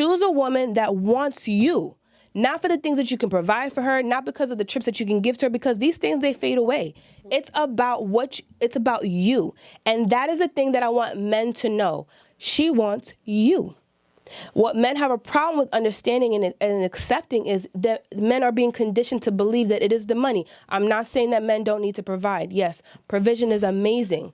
Choose a woman that wants you. Not for the things that you can provide for her, not because of the trips that you can give to her, because these things, they fade away. It's about it's about you. And that is the thing that I want men to know. She wants you. What men have a problem with understanding and accepting is that men are being conditioned to believe that it is the money. I'm not saying that men don't need to provide. Yes, provision is amazing.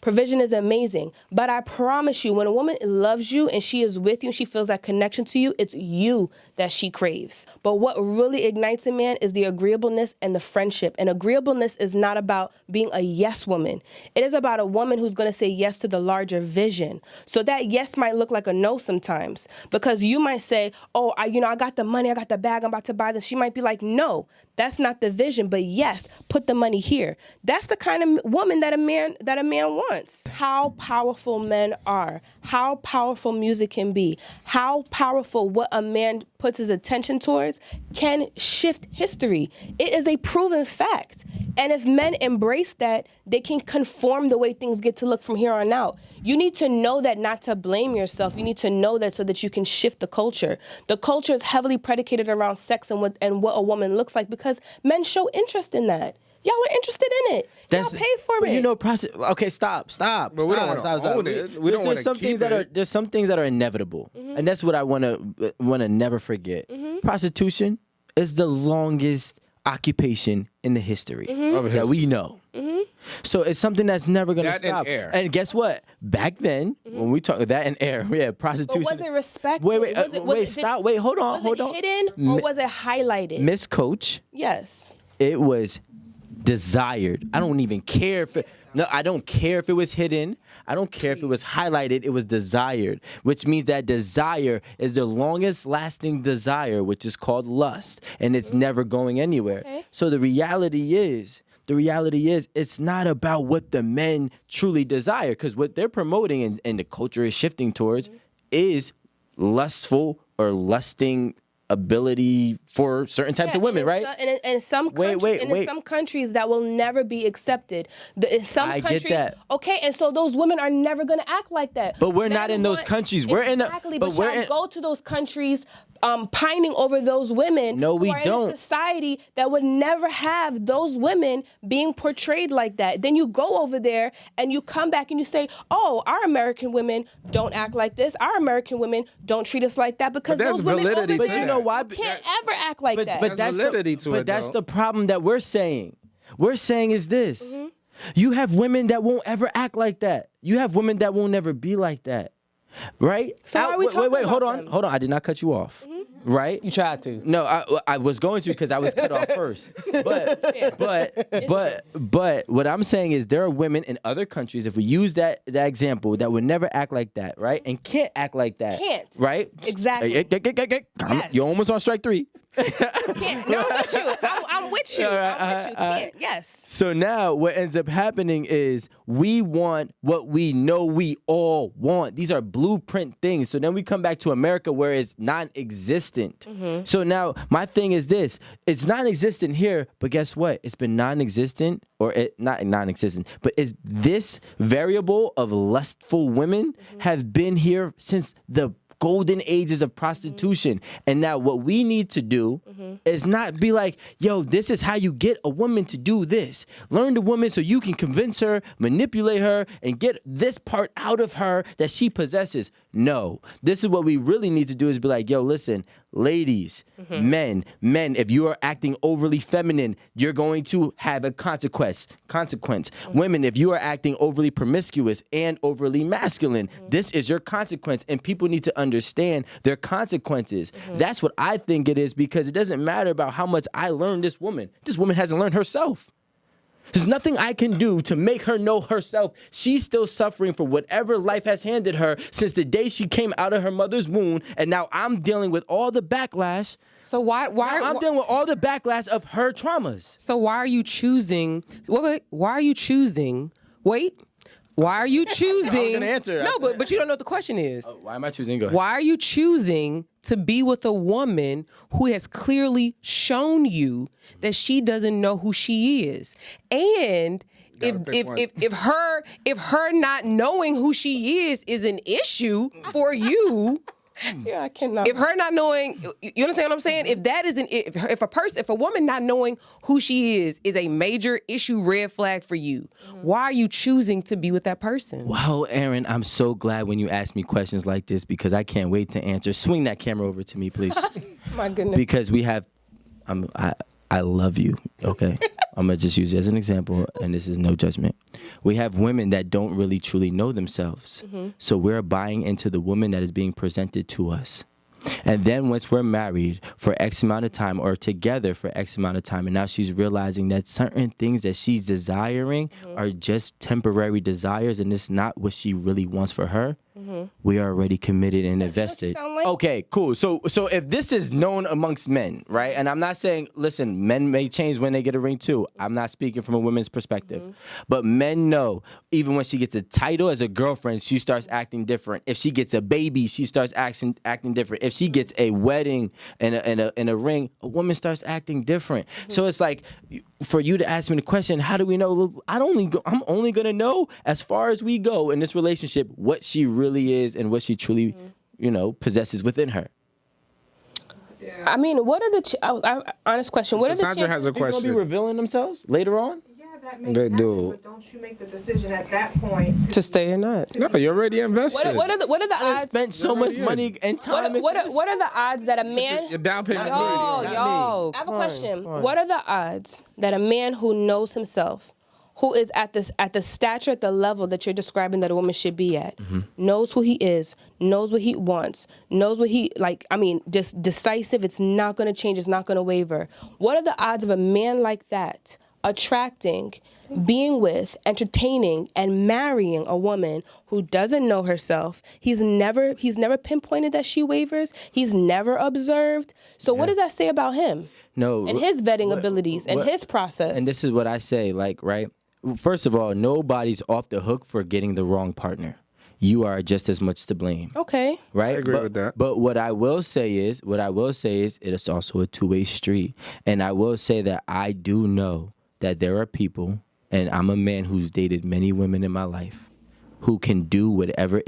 Provision is amazing. But I promise you, when a woman loves you and she is with you and she feels that connection to you, it's you that she craves. But what really ignites a man is the agreeableness and the friendship. And agreeableness is not about being a yes woman. It is about a woman who's going to say yes to the larger vision. So that yes might look like a no sometimes, because you might say, oh, I got the money, I got the bag, I'm about to buy this. She might be like, no, that's not the vision. But yes, put the money here. That's the kind of woman that a man wants. How powerful men are, how powerful music can be, how powerful what a man puts his attention towards can shift history. It is a proven fact. And if men embrace that, they can conform the way things get to look from here on out. You need to know that, not to blame yourself. You need to know that so that you can shift the culture. The culture is heavily predicated around sex and what a woman looks like, because men show interest in that. Y'all are interested in it. Y'all pay for it. You know, okay, stop. But we don't want to own it. We don't want to keep it. There's some things that are inevitable, and that's what I want to never forget. Prostitution is the longest occupation in the history that we know. So it's something that's never going to stop. And guess what? Back then, when we talk that and air, yeah, prostitution. But was it respected? Wait, hold on. Was it hidden or was it highlighted? Miss Coach. Yes. It was desired. I don't even care if I don't care if it was hidden. I don't care if it was highlighted. It was desired, which means that desire is the longest lasting desire, which is called lust, and it's never going anywhere. Okay. So the reality is, it's not about what the men truly desire, because what they're promoting and the culture is shifting towards is lustful or lusting ability for certain types of women, right? In some countries that will never be accepted. In some countries, get that. Okay, and so those women are never going to act like that. But we're not in those countries. We're go to those countries pining over those women. No, we who are don't. in a society that would never have those women being portrayed like that. Then you go over there and you come back and you say, oh, our American women don't act like this. Our American women don't treat us like that, because those women over there, but you know why? Can't ever act like that. But that's the problem that we're saying. We're saying is this. You have women that won't ever act like that. You have women that won't ever be like that. Right? So why are we talking about hold them? on. I did not cut you off. Right? You tried to. No, I was going to, because I was cut off first. But what I'm saying is, there are women in other countries, if we use that example, that would never act like that, right? And can't act like that. Can't. Right? Exactly. Yes. You're almost on strike 3. Can't. No, I'm with you. I'm with you. Can't. Yes. So now what ends up happening is we want what we know we all want. These are blueprint things. So then we come back to America, where it's non-existent. So now my thing is this. It's non-existent here, but guess what? It's been non-existent, or not non-existent, but is this variable of lustful women have been here since the golden ages of prostitution. And now what we need to do is not be like, yo, this is how you get a woman to do this. Learn the woman so you can convince her, manipulate her, and get this part out of her that she possesses. No, this is what we really need to do, is be like, yo, listen, ladies, men, if you are acting overly feminine, you're going to have a consequence. Women, if you are acting overly promiscuous and overly masculine, this is your consequence, and people need to understand their consequences. That's what I think it is, because it doesn't matter about how much I learned this woman. This woman hasn't learned herself. There's nothing I can do to make her know herself. She's still suffering for whatever life has handed her since the day she came out of her mother's womb, and now I'm dealing with all the backlash. So why I'm dealing with all the backlash of her traumas. So why are you choosing? Why are you choosing? Wait. Why are you choosing? I was gonna answer. No, but you don't know what the question is. Why am I choosing? Go ahead. Why are you choosing to be with a woman who has clearly shown you that she doesn't know who she is? And if her not knowing who she is an issue for you, Yeah, I cannot. If her not knowing, you understand what I'm saying? If that isn't, if a woman not knowing who she is a major issue, red flag for you, why are you choosing to be with that person? Wow, Aaron, I'm so glad when you ask me questions like this because I can't wait to answer. Swing that camera over to me, please. My goodness. Because we have, I love you, okay? I'm going to just use it as an example, and this is no judgment. We have women that don't really truly know themselves. So we're buying into the woman that is being presented to us. And then once we're married for X amount of time or together for X amount of time, and now she's realizing that certain things that she's desiring are just temporary desires and it's not what she really wants for her, we are already committed and invested. Okay, cool. So if this is known amongst men, right? And I'm not saying, listen, men may change when they get a ring too. I'm not speaking from a woman's perspective. But men know, even when she gets a title as a girlfriend, she starts acting different. If she gets a baby, she starts acting different. If she gets a wedding and a ring, a woman starts acting different. So it's like, for you to ask me the question, how do we know? I'm only going to know as far as we go in this relationship what she really is and what she truly, possesses within her. Yeah. I mean, what are the honest question? What Cassandra are the has a They're going to question. be revealing themselves later on? Yeah, that may They happen, do. but don't you make the decision at that point To stay or not? No, you're already invested. what are the I odds? spent so much money and time. What are the odds that a man? Your down payment's Yo, ready. yo. I have a question. What are the odds that a man who knows himself, who is at the stature, at the level that you're describing that a woman should be at, knows who he is, knows what he wants, knows what he just decisive, it's not going to change, it's not going to waver. What are the odds of a man like that attracting, being with, entertaining, and marrying a woman who doesn't know herself? He's never pinpointed that she wavers. He's never observed. So what does that say about him? No. And his vetting abilities and his process. And this is what I say, right? First of all, nobody's off the hook for getting the wrong partner. You are just as much to blame. Okay. Right? I agree with that. But what I will say is it is also a two-way street. And I will say that I do know that there are people, and I'm a man who's dated many women in my life, who can do whatever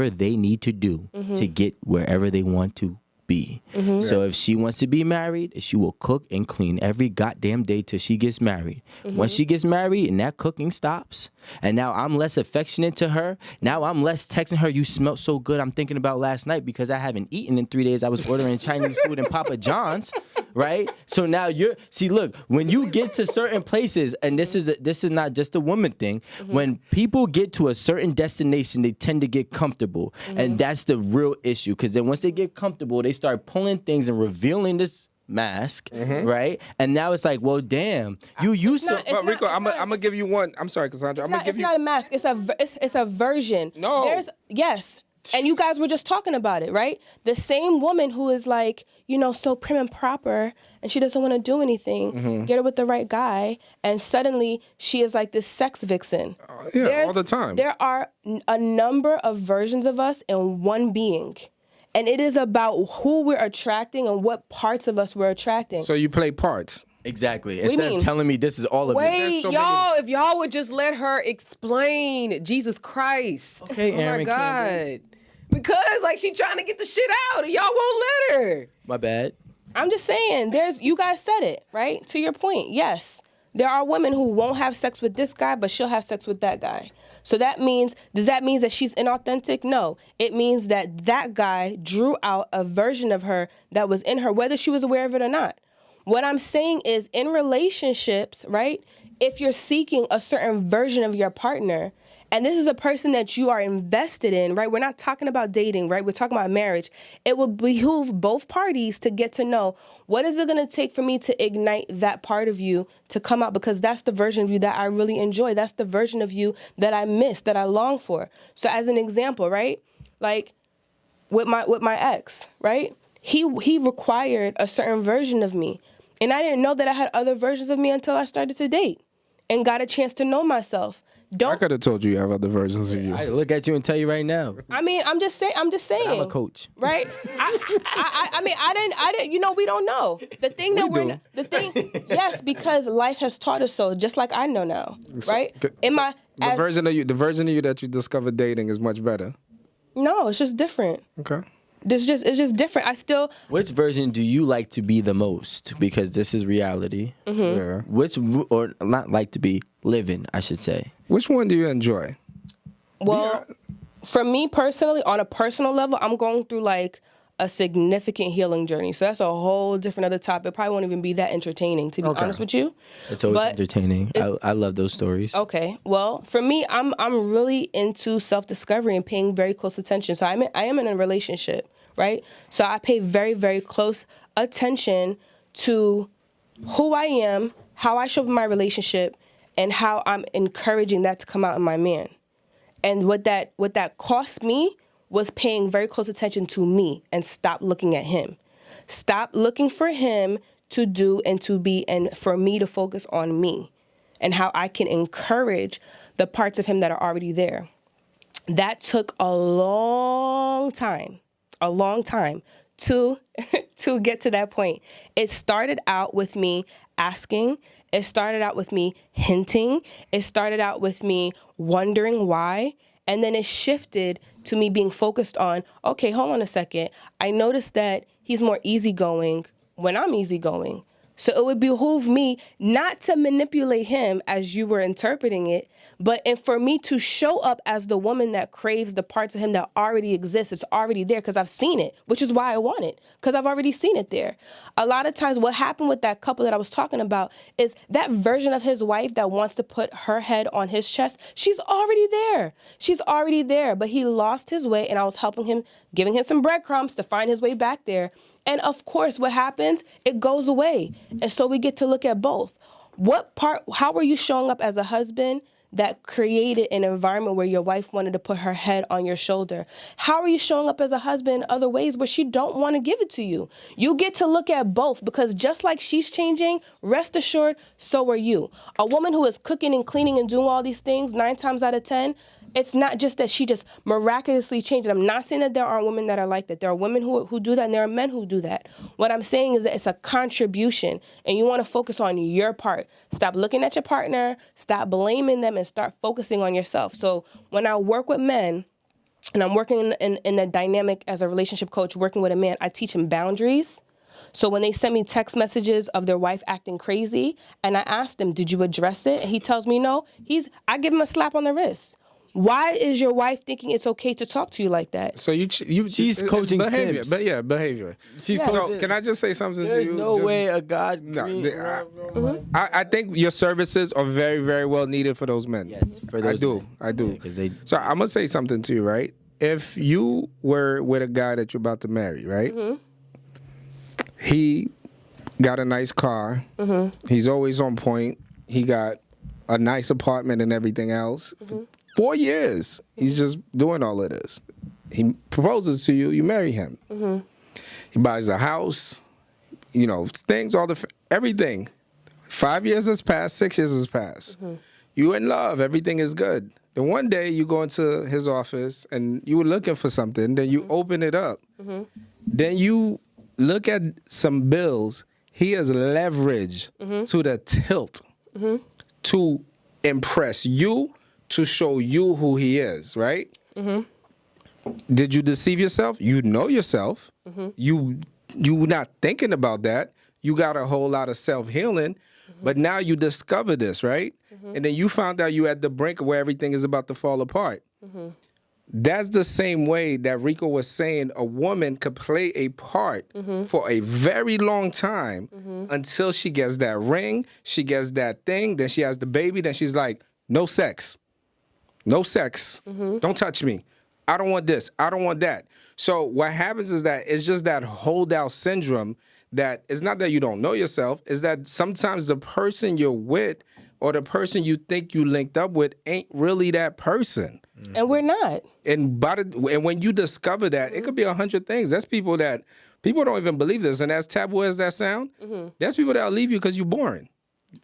they need to do to get wherever they want to be. So if she wants to be married, she will cook and clean every goddamn day till she gets married. Once she gets married and that cooking stops, and now I'm less affectionate to her, now I'm less texting her, you smell so good, I'm thinking about last night because I haven't eaten in 3 days. I was ordering Chinese food in Papa John's, right? So now look, when you get to certain places, and this is not just a woman thing, when people get to a certain destination, they tend to get comfortable. And that's the real issue, because then once they get comfortable, they start pulling things and revealing this mask, right? And now it's like, well, damn, you used to. But Rico, I'm gonna give you one. I'm sorry, Cassandra. I'm gonna give It's you. not a mask. It's a version. No. Yes. And you guys were just talking about it, right? The same woman who is like, so prim and proper, and she doesn't want to do anything. Get her with the right guy, and suddenly she is like this sex vixen. Yeah, all the time. There are a number of versions of us in one being. And it is about who we're attracting and what parts of us we're attracting. So you play parts. Exactly. you Instead mean? of telling me this is all of it. Wait, so y'all, if y'all would just let her explain Jesus Christ. Okay, oh Aaron my God. Campbell. Because she trying to get the shit out and y'all won't let her. My bad. I'm just saying, you guys said it, right? To your point, yes. There are women who won't have sex with this guy, but she'll have sex with that guy. So does that mean that she's inauthentic? No. It means that guy drew out a version of her that was in her, whether she was aware of it or not. What I'm saying is, in relationships, right, if you're seeking a certain version of your partner, and this is a person that you are invested in, right? We're not talking about dating, right? We're talking about marriage. It will behoove both parties to get to know, what is it going to take for me to ignite that part of you to come out? Because that's the version of you that I really enjoy. That's the version of you that I miss, that I long for. So as an example, right? Like with my ex, right? He required a certain version of me. And I didn't know that I had other versions of me until I started to date and got a chance to know myself. I could have told you have other versions of you. I look at you and tell you right now. I mean, I'm just saying. I'm a coach. Right? I didn't, we don't know. The thing that yes, because life has taught us so, just like I know now, right? The version of you that you discovered dating is much better. No, it's just different. Okay. it's just different. I still Which version do you like to be the most? Because this is reality. Yeah. Or not like to be, living, I should say. Which one do you enjoy? well, for me personally, on a personal level, I'm going through like a significant healing journey. So that's a whole different other topic. Probably won't even be that entertaining, to be honest with you. It's always But entertaining. I love those stories. Okay. Well, for me, I'm really into self-discovery and paying very close attention. So I am in a relationship, right? So I pay very, very close attention to who I am, how I show up in my relationship, and how I'm encouraging that to come out in my man. And what that cost me was paying very close attention to me and stop looking at him. Stop looking for him to do and to be, and for me to focus on me and how I can encourage the parts of him that are already there. That took a long time to to get to that point. It started out with me asking. It started out with me hinting. It started out with me wondering why. And then it shifted to me being focused on, okay, hold on a second. I noticed that he's more easygoing when I'm easygoing. So it would behoove me not to manipulate him as you were interpreting it, but for me to show up as the woman that craves the parts of him that already exist. It's already there because I've seen it, which is why I want it, because I've already seen it there. A lot of times what happened with that couple that I was talking about is that version of his wife that wants to put her head on his chest, she's already there. She's already there, but he lost his way, and I was helping him, giving him some breadcrumbs to find his way back there. And of course, what happens? It goes away. And so we get to look at both. How are you showing up as a husband that created an environment where your wife wanted to put her head on your shoulder? How are you showing up as a husband in other ways where she don't want to give it to you? You get to look at both, because just like she's changing, rest assured, so are you. A woman who is cooking and cleaning and doing all these things 9 times out of 10, it's not just that she just miraculously changed. I'm not saying that there aren't women that are like that. There are women who do that, and there are men who do that. What I'm saying is that it's a contribution, and you want to focus on your part. Stop looking at your partner, stop blaming them, and start focusing on yourself. So when I work with men, and I'm working in the dynamic as a relationship coach, working with a man, I teach him boundaries. So when they send me text messages of their wife acting crazy, and I ask them, did you address it? And he tells me no, I give him a slap on the wrist. Why is your wife thinking it's okay to talk to you like that? So she's coaching behavior, Sims. but yeah, behavior. She's So can I just say something to There's you? no way a God. I think your services are very, very well needed for those men. Yes, for those men. I do. Yeah, 'cause they- So I'm gonna say something to you, right? If you were with a guy that you're about to marry, right? He got a nice car. He's always on point. He got a nice apartment and everything else. 4 years, he's just doing all of this. He proposes to you, you marry him. He buys a house, things, everything. 5 years has passed, 6 years has passed. You in love, everything is good. Then one day you go into his office and you were looking for something, then you open it up. Then you look at some bills. He has leverage to the tilt to impress you, to show you who he is, right? Did you deceive yourself? You know yourself. You not thinking about that. You got a whole lot of self-healing, but now you discover this, right? And then you found out you at the brink of where everything is about to fall apart. That's the same way that Rico was saying a woman could play a part for a very long time until she gets that ring, she gets that thing, then she has the baby, then she's like, no sex. No sex. Don't touch me. I don't want this. I don't want that. So what happens is that it's just that holdout syndrome that it's not that you don't know yourself. It's that sometimes the person you're with or the person you think you linked up with ain't really that person. And we're not. And when you discover that, it could be 100 things. That's people don't even believe this. And as taboo as that sound, there's people that'll leave you because you're boring.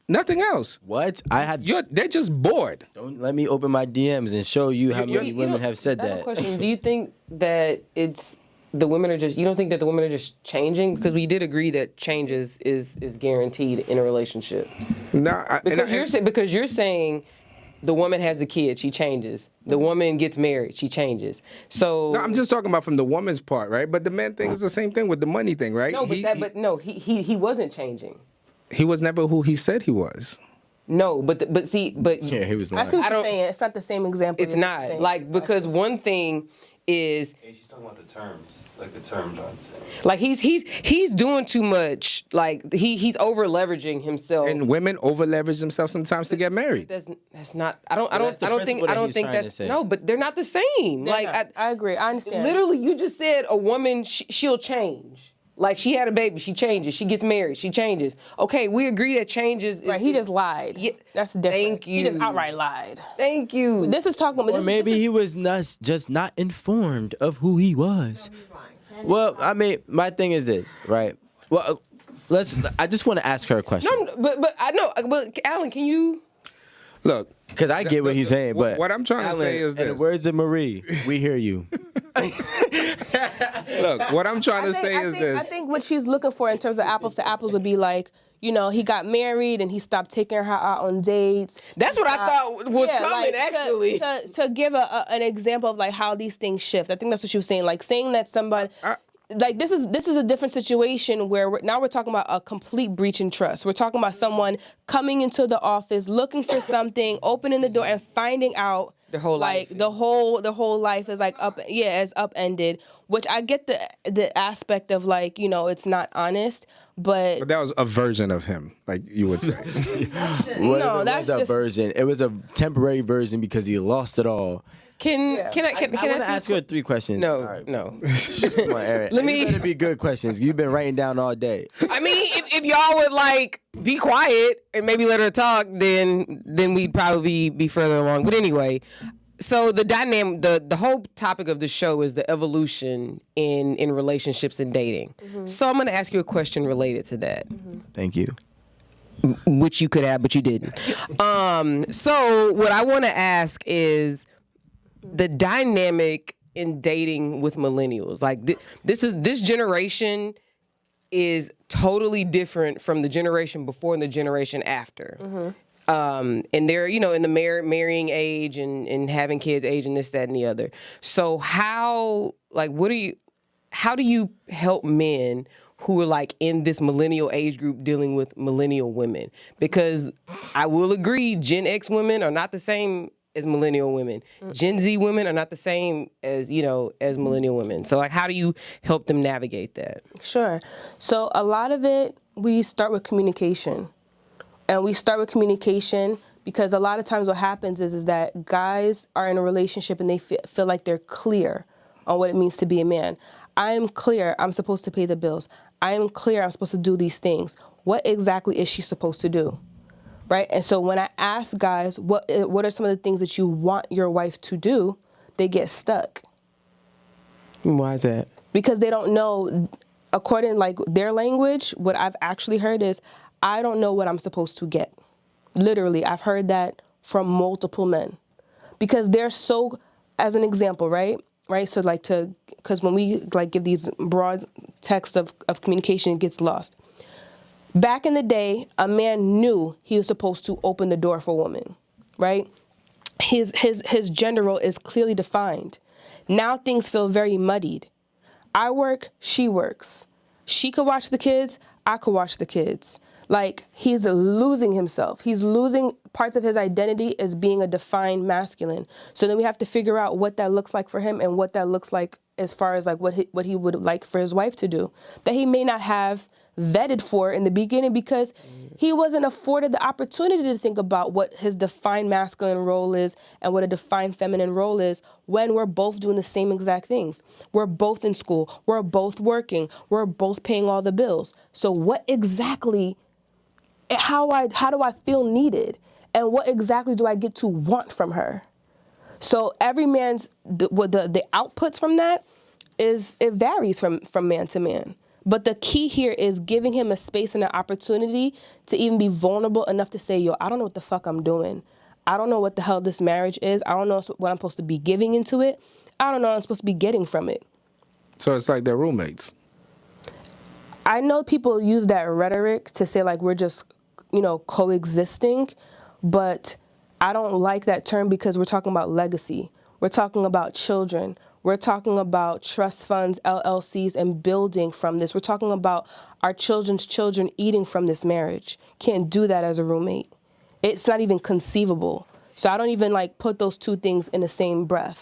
Nothing else. What? They're just bored. Don't let me open my DMs and show you how many women have said I have a that. question. Do you think that it's the women are just? You don't think that the women are just changing? Because we did agree that change is guaranteed in a relationship. No, Because you're saying The woman has the kid, she changes. The woman gets married, she changes. So No, I'm just talking about from the woman's part, right? But the man thing is the same thing with the money thing, right? no, he wasn't changing. He was never who he said he was. No, but Yeah, he was I lying. see what you're saying. It's not the same example. it's as what you're not saying. like because one thing is Hey, she's talking about the terms, like the terms aren't the same. like he's doing too much. Like he's over leveraging himself. And women over leverage themselves sometimes to get married. That's not. I don't that's the think principle that he's trying to that's say. no. But they're not the same. They're like not. I agree. I understand. literally, you just said a woman she'll change. Like she had a baby, she changes. She gets married, she changes. Okay, we agree that changes. Right, he just lied. Yeah, That's different. thank He just you. outright lied. Thank you. This is talking about. Or maybe he was just not informed of who he was. Well, I mean, my thing is this, right? Well, I just want to ask her a question. No, but I know. But Alan, can you? Look, Because I get what he's saying, but what I'm trying to say is in the this. words of Marie, we hear you. Look, what I'm trying to say is I this. think what she's looking for in terms of apples to apples would be like, you know, he got married and he stopped taking her out on dates. That's what I thought was coming. like, actually, to give an example of like how these things shift. I think that's what she was saying. Like saying that somebody. Like this is a different situation where now we're talking about a complete breach in trust. We're talking about someone coming into the office, looking for something, opening the door, and finding out Their whole like life. the whole life is like is upended. Which I get the aspect of like, you know, it's not honest, but That was a version of him, like you would say. Whatever that's was a just- version. It was a temporary version because he lost it all. can I I want to ask ask you? her 3 questions. No, All right. no. Come on, Aaron. Let me- These better be good questions. You've been writing down all day. I mean, if y'all would like be quiet and maybe let her talk, then we'd probably be further along. But anyway, so the dynamic, the whole topic of the show is the evolution in relationships and dating. So I'm going to ask you a question related to that, Thank you. which you could have, but you didn't. So what I want to ask is the dynamic in dating with millennials. Like this generation is totally different from the generation before and the generation after. And they're, you know, in the marrying age and having kids age and this, that, and the other. So how do you help men who are like in this millennial age group dealing with millennial women? Because I will agree, Gen X women are not the same as millennial women. Gen Z women are not the same as, you know, as millennial women. So like, how do you help them navigate that? Sure. So a lot of it, we start with communication. And we start with communication because a lot of times what happens is that guys are in a relationship and they feel like they're clear on what it means to be a man. I am clear I'm supposed to pay the bills. I am clear I'm supposed to do these things. What exactly is she supposed to do? Right? And so when I ask guys, what are some of the things that you want your wife to do, they get stuck. Why is that? Because they don't know, according like their language, what I've actually heard is, I don't know what I'm supposed to get. Literally, I've heard that from multiple men. Because they're so, as an example, right? So like because when we like give these broad text of communication, it gets lost. Back in the day, a man knew he was supposed to open the door for a woman, right? His gender role is clearly defined. Now things feel very muddied. I work, she works. She could watch the kids, I could watch the kids. Like, he's losing himself. He's losing parts of his identity as being a defined masculine. So then we have to figure out what that looks like for him and what that looks like as far as like what he would like for his wife to do. That he may not have vetted for in the beginning because he wasn't afforded the opportunity to think about what his defined masculine role is and what a defined feminine role is when we're both doing the same exact things. We're both in school. We're both working. We're both paying all the bills. So what exactly... How do I feel needed? And what exactly do I get to want from her? So every man's, the outputs from that is, it varies from man to man. But the key here is giving him a space and an opportunity to even be vulnerable enough to say, yo, I don't know what the fuck I'm doing. I don't know what the hell this marriage is. I don't know what I'm supposed to be giving into it. I don't know what I'm supposed to be getting from it. So it's like they're roommates. I know people use that rhetoric to say like we're just, you know, coexisting, but I don't like that term because we're talking about legacy. We're talking about children. We're talking about trust funds, LLCs, and building from this. We're talking about our children's children eating from this marriage. Can't do that as a roommate. It's not even conceivable. So I don't even like put those two things in the same breath.